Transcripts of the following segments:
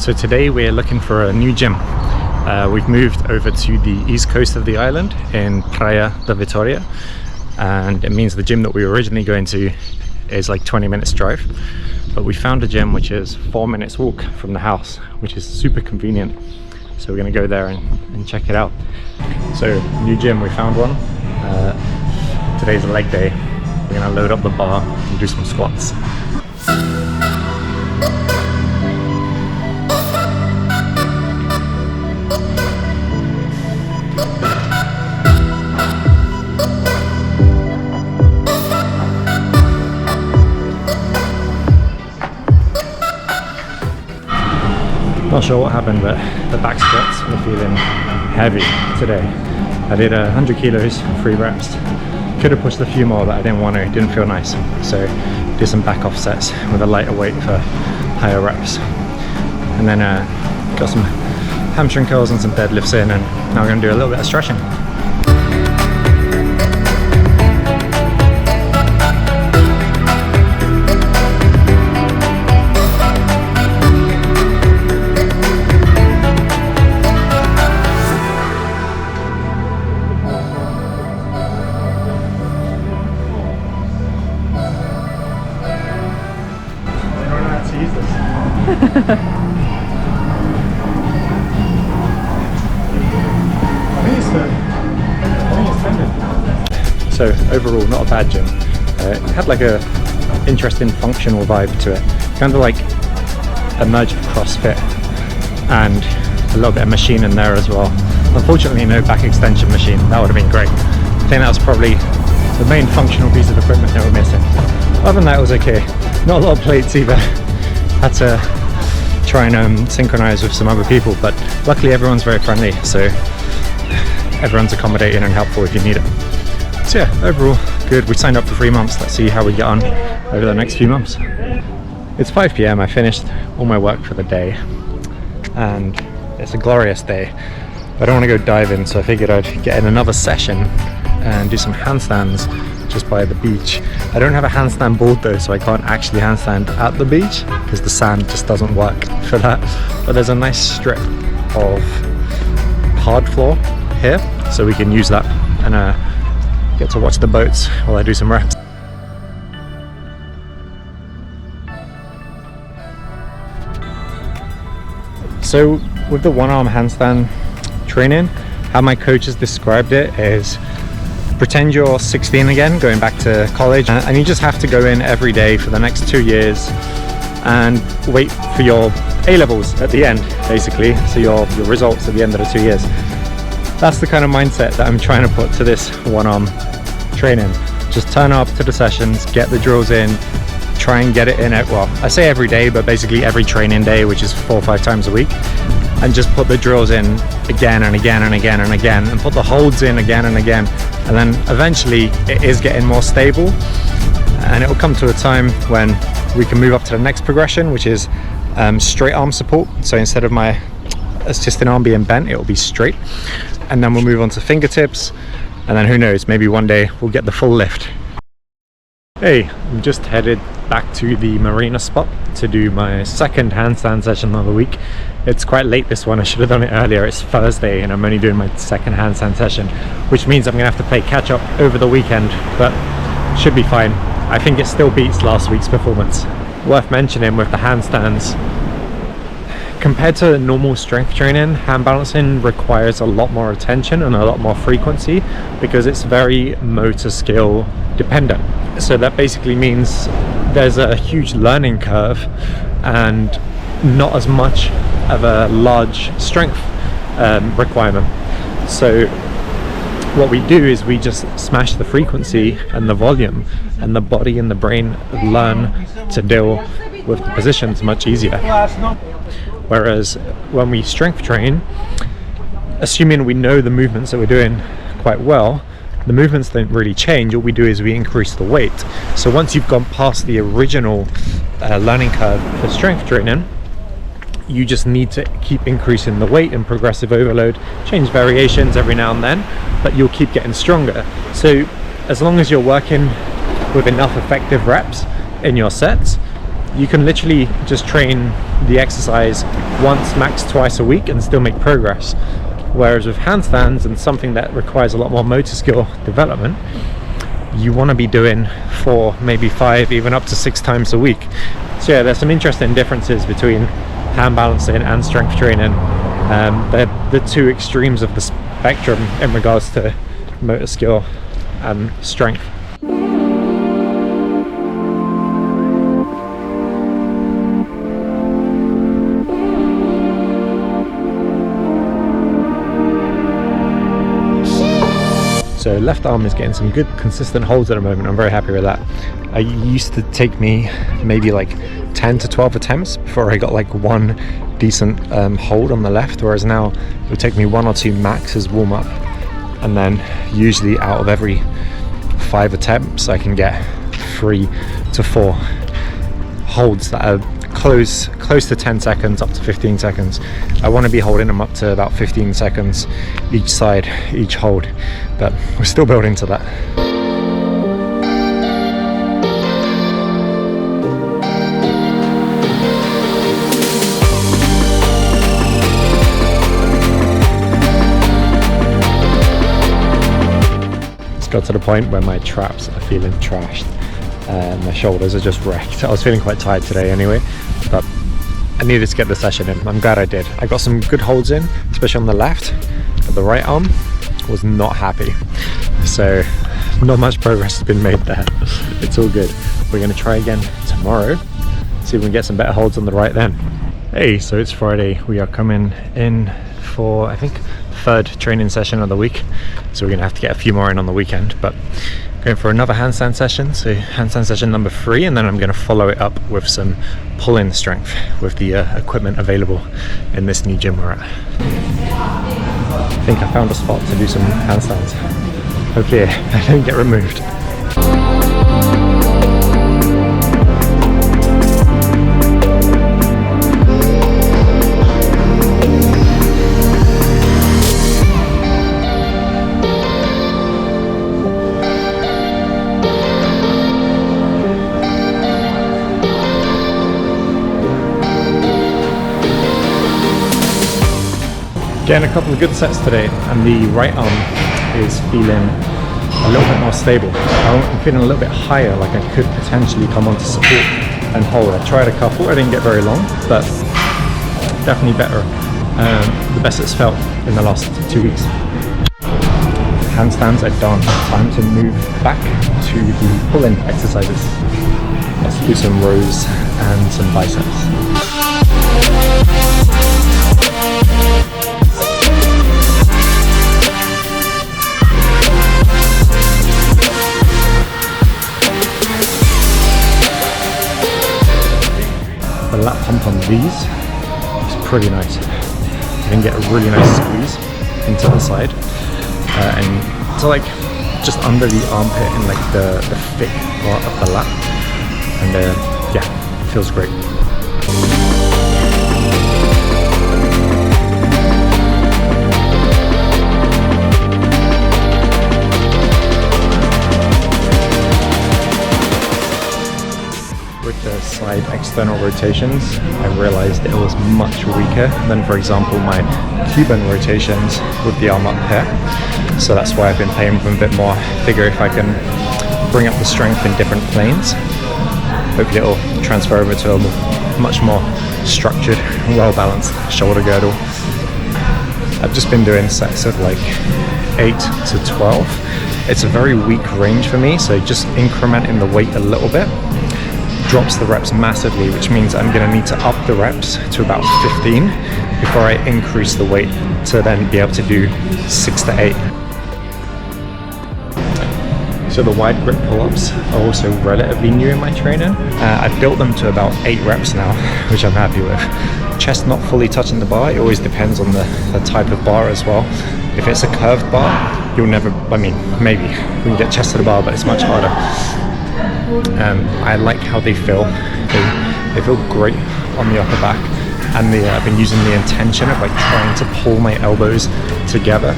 So today we're looking for a new gym. We've moved over to the east coast of the island in Praia da Vitória, and it means the gym that we were originally going to is like 20 minutes drive, but we found a gym which is 4 minutes walk from the house, which is super convenient. So we're going to go there and check it out. So new gym, we found one. Today's a leg day. We're going to load up the bar and do some squats. Not sure what happened, but the back squats were feeling heavy today. I did 100 kilos, 3 reps. Could have pushed a few more, but I didn't want to. It didn't feel nice. So did some back offsets with a lighter weight for higher reps. And then got some hamstring curls and some deadlifts in, and now we're going to do a little bit of stretching. So overall, not a bad gym. It had like a interesting functional vibe to it, kind of like a merge of CrossFit and a little bit of machine in there as well. Unfortunately, no back extension machine. That would have been great. I think that was probably the main functional piece of equipment they were missing. Other than that, it was okay. Not a lot of plates either. Had to try and synchronize with some other people, but luckily everyone's very friendly, so everyone's accommodating and helpful if you need it. So yeah, overall good. We signed up for 3 months. Let's see how we get on over the next few months. It's 5 p.m. I finished all my work for the day, and it's a glorious day. I don't want to go diving, so I figured I'd get in another session and do some handstands just by the beach. I don't have a handstand board though, so I can't actually handstand at the beach because the sand just doesn't work for that. But there's a nice strip of hard floor here, so we can use that and get to watch the boats while I do some reps. So with the one-arm handstand training, how my coach has described it is pretend you're 16 again, going back to college, and you just have to go in every day for the next 2 years and wait for your A-levels at the end, basically, so your results at the end of the 2 years. That's the kind of mindset that I'm trying to put to this one-arm training. Just turn up to the sessions, get the drills in, try and get it in at, well, I say every day, but basically every training day, which is 4 or 5 times a week, and just put the drills in again and again and again and again, and put the holds in again and again, and then eventually it is getting more stable, and it will come to a time when we can move up to the next progression, which is straight arm support. So instead of my assisting arm being bent, it will be straight, and then we'll move on to fingertips, and then who knows, maybe one day we'll get the full lift. Hey, I'm just headed back to the marina spot to do my second handstand session of the week. It's quite late, this one. I should have done it earlier. It's Thursday and I'm only doing my second handstand session, which means I'm gonna have to play catch up over the weekend, but should be fine. I think it still beats last week's performance. Worth mentioning with the handstands, compared to normal strength training, hand balancing requires a lot more attention and a lot more frequency because it's very motor skill dependent. So that basically means there's a huge learning curve and not as much of a large strength requirement. So what we do is we just smash the frequency and the volume, and the body and the brain learn to deal with the positions much easier. Whereas when we strength train, assuming we know the movements that we're doing quite well, the movements don't really change. All we do is we increase the weight. So once you've gone past the original learning curve for strength training, you just need to keep increasing the weight and progressive overload, change variations every now and then, but you'll keep getting stronger. So as long as you're working with enough effective reps in your sets, you can literally just train the exercise once, max twice a week and still make progress. Whereas with handstands and something that requires a lot more motor skill development, you want to be doing 4, maybe 5, even up to 6 times a week. So yeah, there's some interesting differences between hand balancing and strength training. They're the two extremes of the spectrum in regards to motor skill and strength. So left arm is getting some good consistent holds at the moment. I'm very happy with that. It used to take me maybe like 10 to 12 attempts before I got like one decent hold on the left, whereas now it would take me 1 or 2 max as warm up, and then usually out of every 5 attempts I can get 3 to 4 holds that are close to 10 seconds up to 15 seconds. I want to be holding them up to about 15 seconds each side, each hold, but we're still building to that. It's got to the point where my traps are feeling trashed. My shoulders are just wrecked. I was feeling quite tired today anyway, but I needed to get the session in. I'm glad I did. I got some good holds in, especially on the left, but the right arm was not happy. So not much progress has been made there. It's all good. We're going to try again tomorrow, see if we can get some better holds on the right then. Hey, so it's Friday. We are coming in for, I think, 3rd training session of the week. So we're going to have to get a few more in on the weekend, but going for another handstand session, so handstand session number 3, and then I'm going to follow it up with some pull-in strength with the equipment available in this new gym we're at. I think I found a spot to do some handstands. Hopefully I don't get removed. Getting a couple of good sets today, and the right arm is feeling a little bit more stable. I'm feeling a little bit higher, like I could potentially come onto support and hold. I tried a couple, I didn't get very long, but definitely better. The best it's felt in the last 2 weeks. Handstands are done. Time to move back to the pull-in exercises. Let's do some rows and some biceps. The lat pump on these is pretty nice. You can get a really nice squeeze into the side and to like just under the armpit and like the thick part of the lat, and yeah, it feels great. With the side external rotations, I realized it was much weaker than, for example, my Cuban rotations with the arm up here. So that's why I've been playing with them a bit more. Figure if I can bring up the strength in different planes, hopefully it'll transfer over to a much more structured, well-balanced shoulder girdle. I've just been doing sets of like 8 to 12. It's a very weak range for me, so just incrementing the weight a little bit drops the reps massively, which means I'm going to need to up the reps to about 15 before I increase the weight to then be able to do 6 to 8. So the wide grip pull-ups are also relatively new in my training. I've built them to about 8 reps now, which I'm happy with. Chest not fully touching the bar, it always depends on the type of bar as well. If it's a curved bar, you'll never, I mean, maybe we can get chest to the bar, but it's much harder. I like how they feel. They feel great on the upper back, and I've been using the intention of like trying to pull my elbows together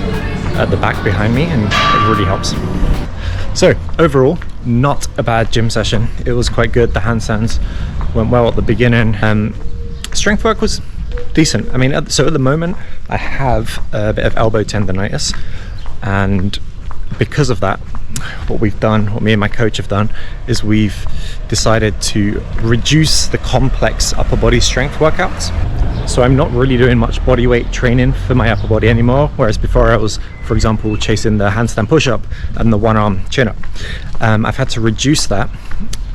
at the back behind me, and it really helps. So overall, not a bad gym session. It was quite good. The handstands went well at the beginning. strength work was decent. I mean, so at the moment I have a bit of elbow tendinitis, and because of that, what we've done, what me and my coach have done, is we've decided to reduce the complex upper body strength workouts. So I'm not really doing much body weight training for my upper body anymore, whereas before I was, for example, chasing the handstand push-up and the one-arm chin-up. I've had to reduce that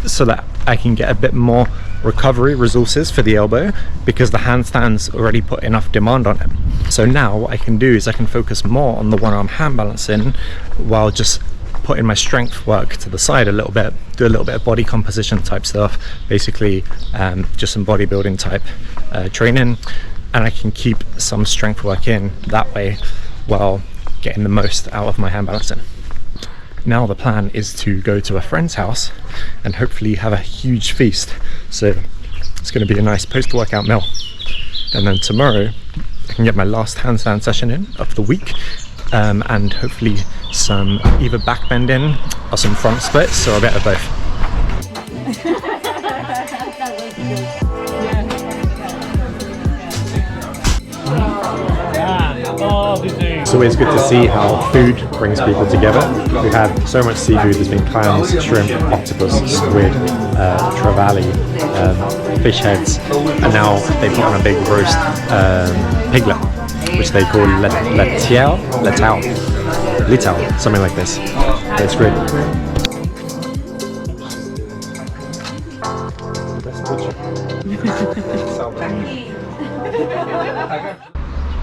so that I can get a bit more recovery resources for the elbow, because the handstands already put enough demand on it. So now what I can do is I can focus more on the one-arm hand balancing while just putting my strength work to the side a little bit, do a little bit of body composition type stuff, basically just some bodybuilding type training, and I can keep some strength work in that way while getting the most out of my hand balancing. Now the plan is to go to a friend's house and hopefully have a huge feast. So it's going to be a nice post-workout meal, and then tomorrow I can get my last handstand session in of the week, and hopefully some either back bending or some front splits, or a bit of both. It's always good to see how food brings people together. We've had so much seafood. There's been clams, shrimp, octopus, squid, trevally, fish heads, and now they put on a big roast piglet, which they call letao, something like this. It's great.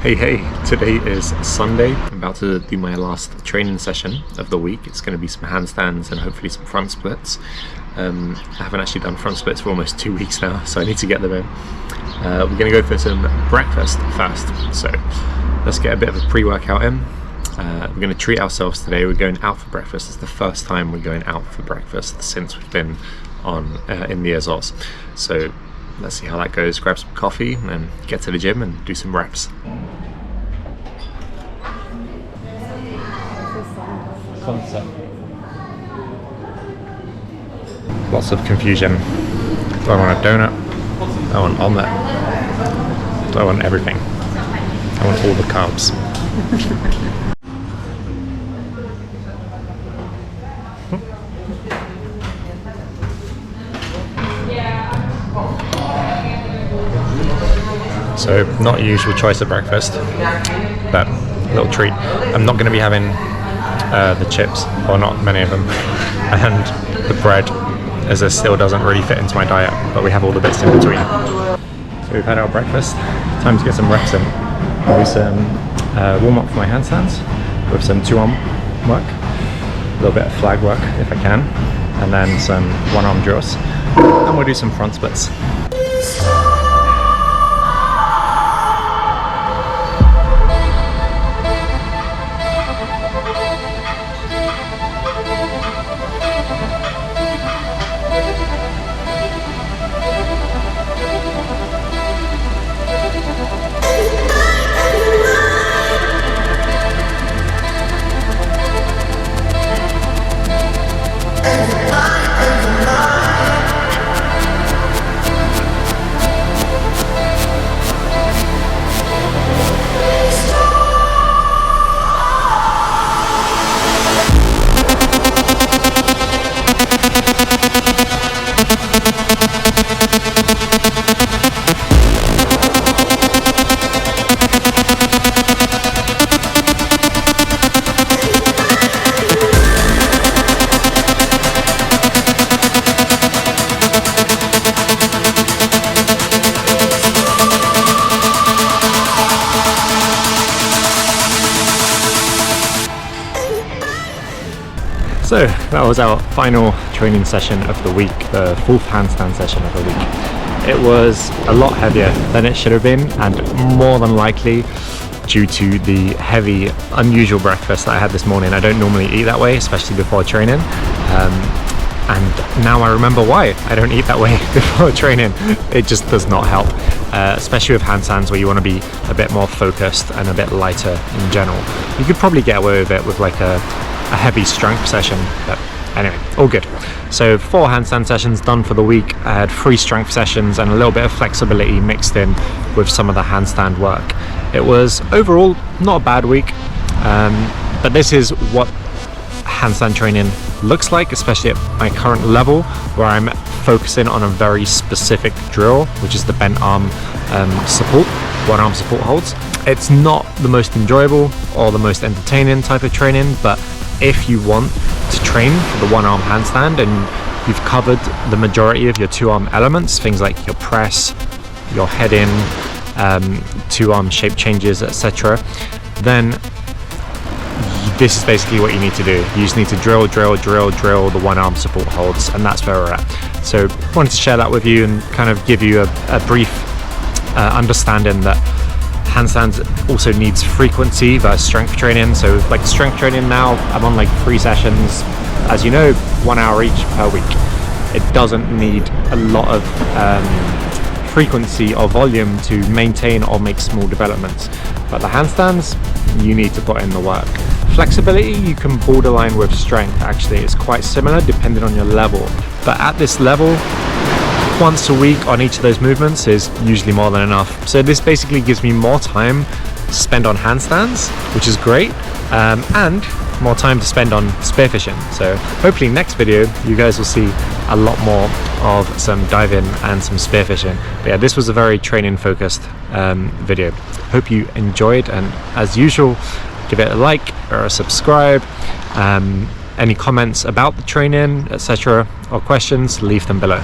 Hey, today is Sunday. I'm about to do my last training session of the week. It's going to be some handstands and hopefully some front splits. I haven't actually done front splits for almost 2 weeks now, so I need to get them in. We're going to go for some breakfast first, so let's get a bit of a pre-workout in. We're going to treat ourselves today. We're going out for breakfast. It's the first time we're going out for breakfast since we've been in the Azores. So let's see how that goes. Grab some coffee and get to the gym and do some reps. Sunset. Lots of confusion. Do I want a donut? I want omelette. Do I want everything? I want all the carbs. So not a usual choice at breakfast, but a little treat. I'm not going to be having the chips, or not many of them, and the bread, as it still doesn't really fit into my diet, but we have all the bits in between. So we've had our breakfast, time to get some reps in. I'll do some warm up for my handstands with some 2-arm work, a little bit of flag work if I can, and then some 1-arm drills, and we'll do some front splits. So that was our final training session of the week, the 4th handstand session of the week. It was a lot heavier than it should have been, and more than likely due to the heavy, unusual breakfast that I had this morning. I don't normally eat that way, especially before training. And now I remember why I don't eat that way before training. It just does not help, especially with handstands where you want to be a bit more focused and a bit lighter in general. You could probably get away with it with like a heavy strength session, but Anyway, all good. So 4 handstand sessions done for the week. I had 3 strength sessions and a little bit of flexibility mixed in with some of the handstand work. It was overall not a bad week, but this is what handstand training looks like, especially at my current level, where I'm focusing on a very specific drill, which is the bent arm support, one arm support holds. It's not the most enjoyable or the most entertaining type of training, but if you want to train for the one arm handstand and you've covered the majority of your 2 arm elements, things like your press, your head in, 2 arm shape changes, etc., then this is basically what you need to do. You just need to drill the one arm support holds, and that's where we're at. So I wanted to share that with you and kind of give you a brief understanding that handstands also needs frequency versus strength training. So like strength training now, I'm on like 3 sessions, as you know, 1 hour each per week. It doesn't need a lot of frequency or volume to maintain or make small developments, but the handstands, you need to put in the work. Flexibility, you can borderline with strength. Actually, it's quite similar depending on your level, but at this level, once a week on each of those movements is usually more than enough. So this basically gives me more time to spend on handstands, which is great, and more time to spend on spearfishing. So hopefully next video you guys will see a lot more of some diving and some spearfishing. But yeah, this was a very training focused video. Hope you enjoyed, and as usual, give it a like or a subscribe. Any comments about the training, etc., or questions, leave them below.